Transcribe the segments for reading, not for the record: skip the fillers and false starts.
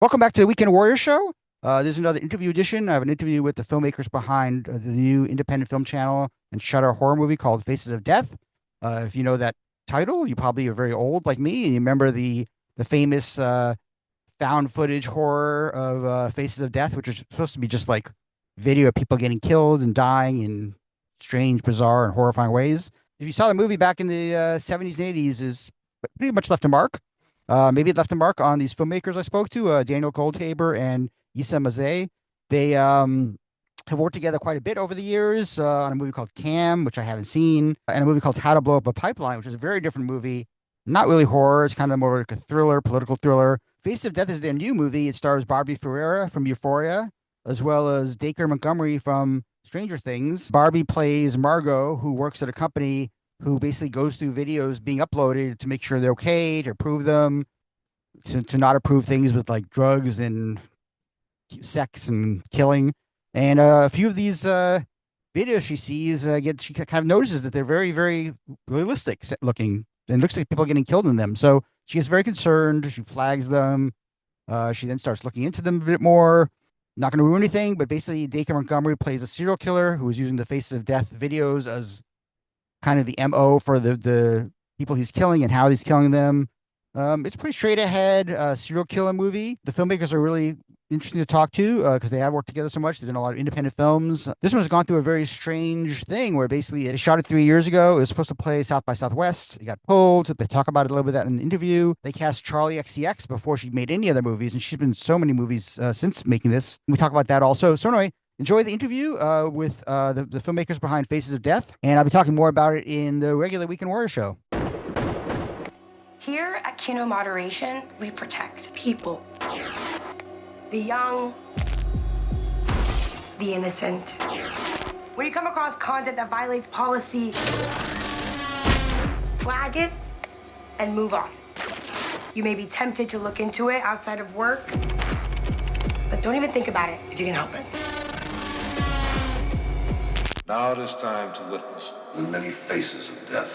Welcome back to the Weekend Warrior Show. This is another interview edition. I have an interview with the filmmakers behind the new independent film channel and Shudder horror movie called Faces of Death. If you know that title, you probably are very old like me, and you remember the famous found footage horror of Faces of Death, which is supposed to be just like video of people getting killed and dying in strange, bizarre, and horrifying ways. If you saw the movie back in the 70s and 80s, is pretty much left a mark. Maybe it left a mark on these filmmakers I spoke to, Daniel Goldhaber and Issa Mazzei. They have worked together quite a bit over the years on a movie called Cam, which I haven't seen, and a movie called How to Blow Up a Pipeline, which is a very different movie. Not really horror. It's kind of more like a thriller, political thriller. Face of Death is their new movie. It stars Barbie Ferreira from Euphoria, as well as Dacre Montgomery from Stranger Things. Barbie plays Margot, who works at a company who basically goes through videos being uploaded to make sure they're okay, to approve them, to not approve things with like drugs and sex and killing. And a few of these videos she sees, she kind of notices that they're very, very realistic looking, and looks like people are getting killed in them. So she gets very concerned. She flags them. She then starts looking into them a bit more. Not going to ruin anything, but basically, Dacre Montgomery plays a serial killer who is using the Faces of Death videos as kind of the MO for the people he's killing and how he's killing them. It's pretty straight ahead serial killer movie. The filmmakers are really interesting to talk to because they have worked together so much. They've done a lot of independent films. This one has gone through a very strange thing where basically they shot it 3 years ago. It was supposed to play South by Southwest. It got pulled. They talk about it a little bit that in the interview. They cast Charlie XCX before she made any other movies, and she's been in so many movies since making this. We talk about that also. So anyway, enjoy the interview with the filmmakers behind Faces of Death, and I'll be talking more about it in the regular Weekend Warrior Show. Here at Kino Moderation, we protect people. The young, the innocent. When you come across content that violates policy, flag it and move on. You may be tempted to look into it outside of work, but don't even think about it if you can help it. Now it is time to witness the many faces of death.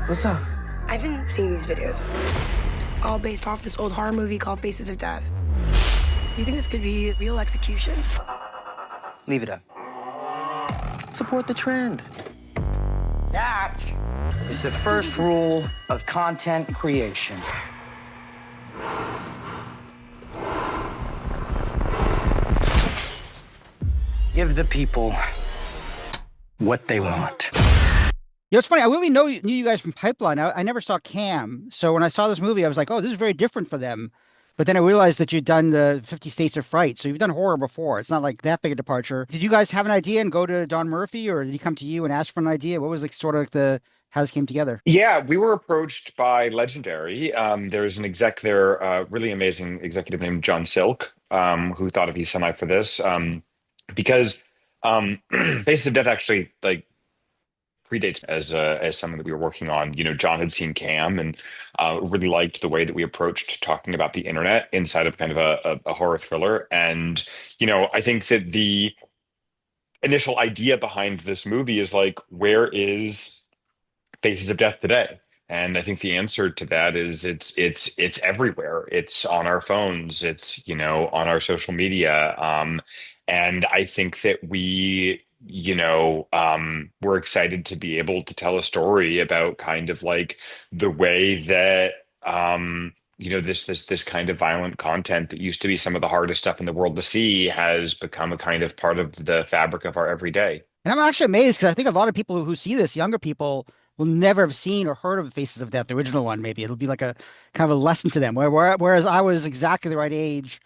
What's up? I've been seeing these videos, all based off this old horror movie called Faces of Death. Do you think this could be real executions? Leave it up. Support the trend. That is the first rule of content creation. Give the people what they want. You know, it's funny. I really knew you guys from Pipeline. I never saw Cam. So when I saw this movie, I was like, oh, this is very different for them. But then I realized that you'd done the 50 States of Fright. So you've done horror before. It's not like that big a departure. Did you guys have an idea and go to Don Murphy, or did he come to you and ask for an idea? What was like sort of like how this came together? Yeah, we were approached by Legendary. There's an exec there, really amazing executive named John Silk, who thought of semi for this, because Faces of Death actually like predates as something that we were working on. You know, John had seen Cam and really liked the way that we approached talking about the internet inside of kind of a horror thriller. And you know, I think that the initial idea behind this movie is like, where is Faces of Death today? And I think the answer to that is it's everywhere. It's on our phones. It's, you know, on our social media. And I think that we're excited to be able to tell a story about kind of like the way that this kind of violent content that used to be some of the hardest stuff in the world to see has become a kind of part of the fabric of our everyday. And I'm actually amazed because I think a lot of people who see this, younger people, will never have seen or heard of Faces of Death, the original one. Maybe it'll be like a kind of a lesson to them. Whereas I was exactly the right age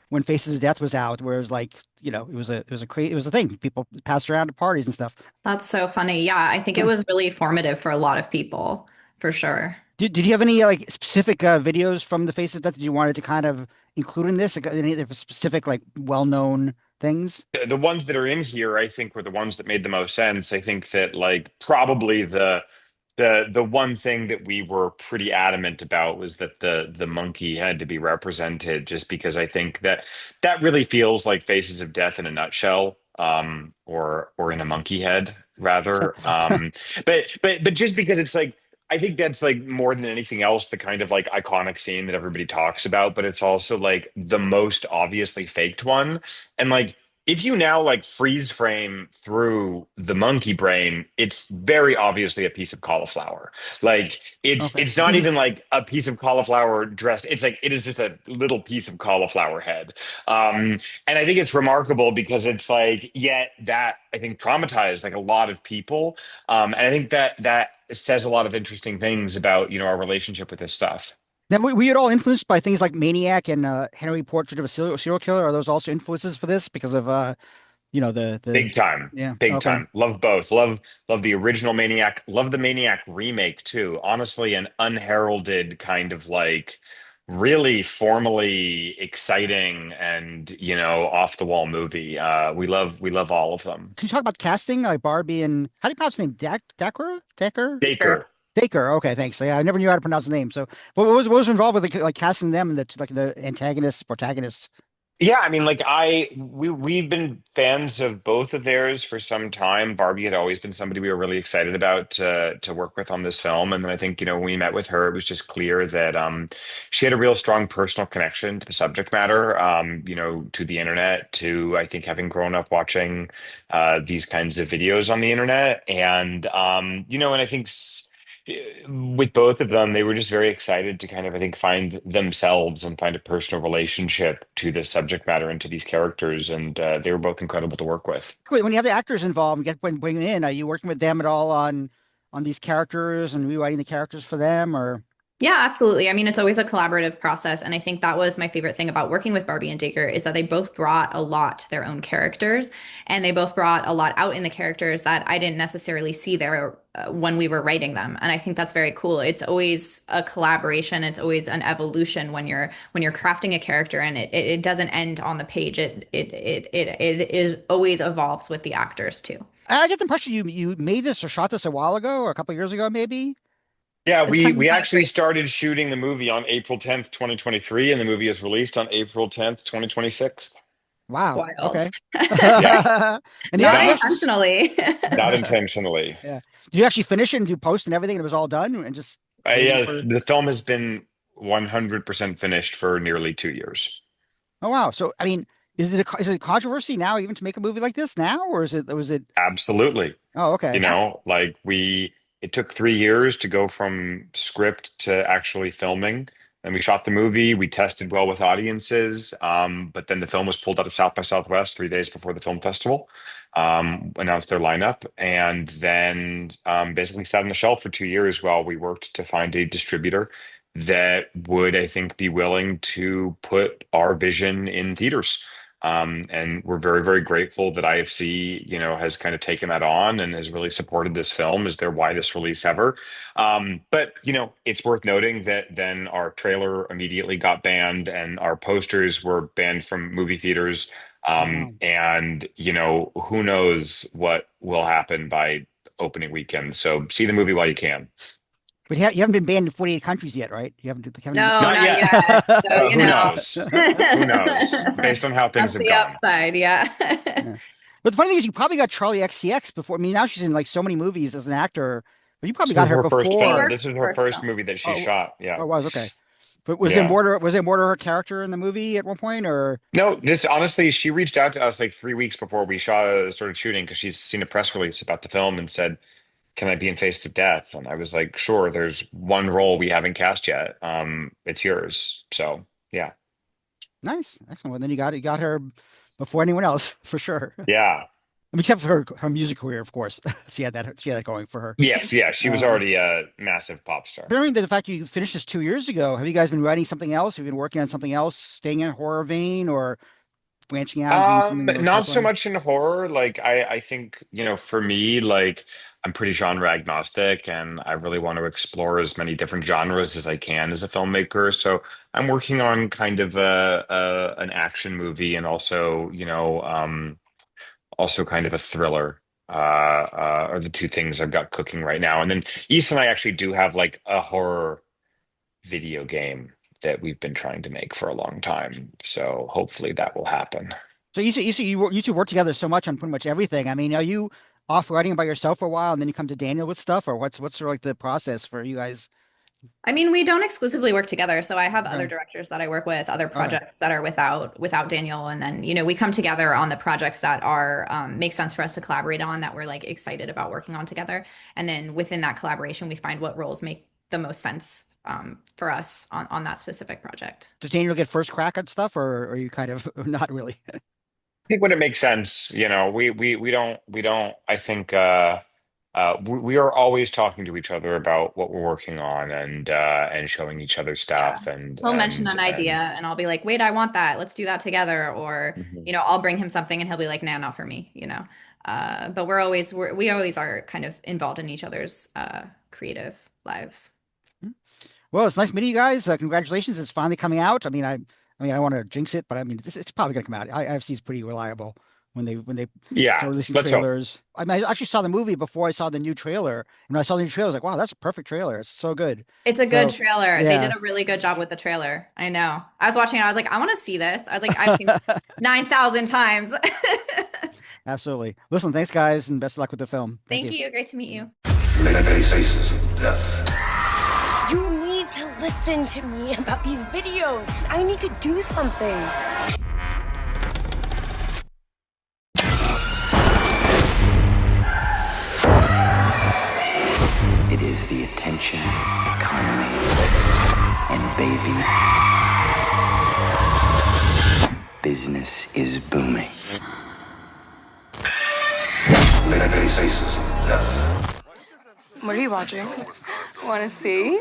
when Faces of Death was out, whereas like, you know, it was a thing. People passed around at parties and stuff. That's so funny. Yeah, I think it was really formative for a lot of people, for sure. Did you have any like specific videos from the Faces of Death that you wanted to kind of include in this? Like, any other specific like well-known things? The ones that are in here, I think, were the ones that made the most sense. I think that like probably the one thing that we were pretty adamant about was that the monkey had to be represented, just because I think that that really feels like Faces of Death in a nutshell, or in a monkey head rather. But just because it's like I think that's like more than anything else, the kind of like iconic scene that everybody talks about, but it's also like the most obviously faked one. And like if you now like freeze frame through the monkey brain, it's very obviously a piece of cauliflower. Like Okay. it's not even like a piece of cauliflower dressed. It's like it is just a little piece of cauliflower head. And I think it's remarkable because it's like, yet that I think traumatized like a lot of people. And I think that says a lot of interesting things about, our relationship with this stuff. Now, we had all influenced by things like Maniac and Henry Portrait of a Serial Killer. Are those also influences for this because of the Big time. yeah, Big okay. time. Love both. Love the original Maniac. Love the Maniac remake too. Honestly, an unheralded kind of like really formally exciting and, off the wall movie. We love all of them. Can you talk about casting like Barbie and how do you pronounce his name? Decker? Baker. Daker. Okay, thanks. So, yeah, I never knew how to pronounce the name. So, what was involved with like casting them and the antagonists, protagonists? Yeah, I mean, like we've been fans of both of theirs for some time. Barbie had always been somebody we were really excited about to work with on this film, and then I think when we met with her, it was just clear that she had a real strong personal connection to the subject matter, to the internet, to I think having grown up watching these kinds of videos on the internet, and and I think. With both of them, they were just very excited to kind of, I think, find themselves and find a personal relationship to this subject matter and to these characters. And they were both incredible to work with. Wait, when you have the actors involved, and bring them in. Are you working with them at all on these characters and rewriting the characters for them, or? Yeah, absolutely. I mean, it's always a collaborative process. And I think that was my favorite thing about working with Barbie and Dacre is that they both brought a lot to their own characters and they both brought a lot out in the characters that I didn't necessarily see there when we were writing them. And I think that's very cool. It's always a collaboration. It's always an evolution when you're crafting a character and it doesn't end on the page. It is always evolves with the actors too. I get the impression you made this or shot this a while ago or a couple years ago, maybe. Yeah, It's we actually 2023. started shooting the movie on April 10th, 2023, and the movie is released on April 10th, 2026. Wow. Wild. Okay. Yeah, And Not you not actually, intentionally. not intentionally. yeah. Did you actually finish it and do post and everything, and it was all done and just waiting Yeah, for? the film has been 100% finished for nearly 2 years. Oh wow. So I mean, is it a controversy now even to make a movie like this now, or is it was it? Absolutely. Oh, okay. Yeah. Like it took 3 years to go from script to actually filming. And we shot the movie. We tested well with audiences. But then the film was pulled out of South by Southwest 3 days before the film festival, announced their lineup, and then basically sat on the shelf for 2 years while we worked to find a distributor that would, I think, be willing to put our vision in theaters. And we're very, very grateful that IFC, has kind of taken that on and has really supported this film as their widest release ever. But it's worth noting that then our trailer immediately got banned and our posters were banned from movie theaters. Oh wow. And who knows what will happen by opening weekend. So see the movie while you can. But you haven't been banned in 48 countries yet, right? You haven't No, Not not yet. yet. So, Who knows? Who knows? Based on how things That's have the gone. upside. Yeah. Yeah. But the funny thing is, you probably got Charlie XCX before. I mean, now she's in like so many movies as an actor, but you probably This got was her her first They film. before. were This is her first first film. movie that she Oh, shot. Yeah. oh, it was okay. But Yeah. was there more to her character in the movie at one point, or? No, this honestly, she reached out to us like 3 weeks before we started shooting because she's seen a press release about the film and said, "Can I be in Face of Death?" And I was like, "Sure." There's one role we haven't cast yet. It's yours. So yeah, Nice, excellent. Well, then you got her before anyone else for sure. I yeah, mean, except for her music career, of course. She had that going for her. yes, yeah. She was Um, already a massive pop star. Considering the fact you finished this 2 years ago, have you guys been writing something else? Have you been working on something else, staying in a horror vein, or branching out and doing something more Not so puzzling? much in horror. Like I think, for me, like I'm pretty genre agnostic and I really want to explore as many different genres as I can as a filmmaker. So I'm working on kind of an action movie and also, also kind of a thriller. Are the two things I've got cooking right now. And then East and I actually do have like a horror video game that we've been trying to make for a long time. So hopefully that will happen. So you two work together so much on pretty much everything. I mean, off writing by yourself for a while and then you come to Daniel with stuff, or what's sort of like the process for you guys? I mean, we don't exclusively work together. So I have other Okay. directors that I work with, other Okay. projects that are without Daniel, and then we come together on the projects that are make sense for us to collaborate on, that we're like excited about working on together. And then within that collaboration, we find what roles make the most sense for us on that specific project. Does Daniel get first crack at stuff, or are you kind of not really? think when it makes sense, we don't. I think we are always talking to each other about what we're working on and showing each other Yeah. stuff and He'll mention an idea and and I'll be like, wait, I want that. Let's do that together. Or, Mhm. I'll bring him something and he'll be like, nah, not for me. But we always are kind of involved in each other's creative lives. Well, it's nice meeting you guys. Congratulations, it's finally coming out. I mean, I don't want to jinx it, but I mean, it's probably gonna come out. IFC is pretty reliable when they Yeah, start releasing let's hope. trailers. I mean, I actually saw the movie before I saw the new trailer, and when I saw the new trailer, I was like, wow, that's a perfect trailer. It's so good. It's a good So, trailer. They did yeah, a really good job with the trailer. I know. I was watching it. I was like, I want to see this. I was like, I've seen this 9,000 times. absolutely. Listen, thanks, guys, and best of luck with the film. Thank Thank you. you. Great to meet you. Faces of death. You need to listen to me about these videos. I need to do something. It is the attention economy. And baby, business is booming. Faces of death. What are you watching? Want to see?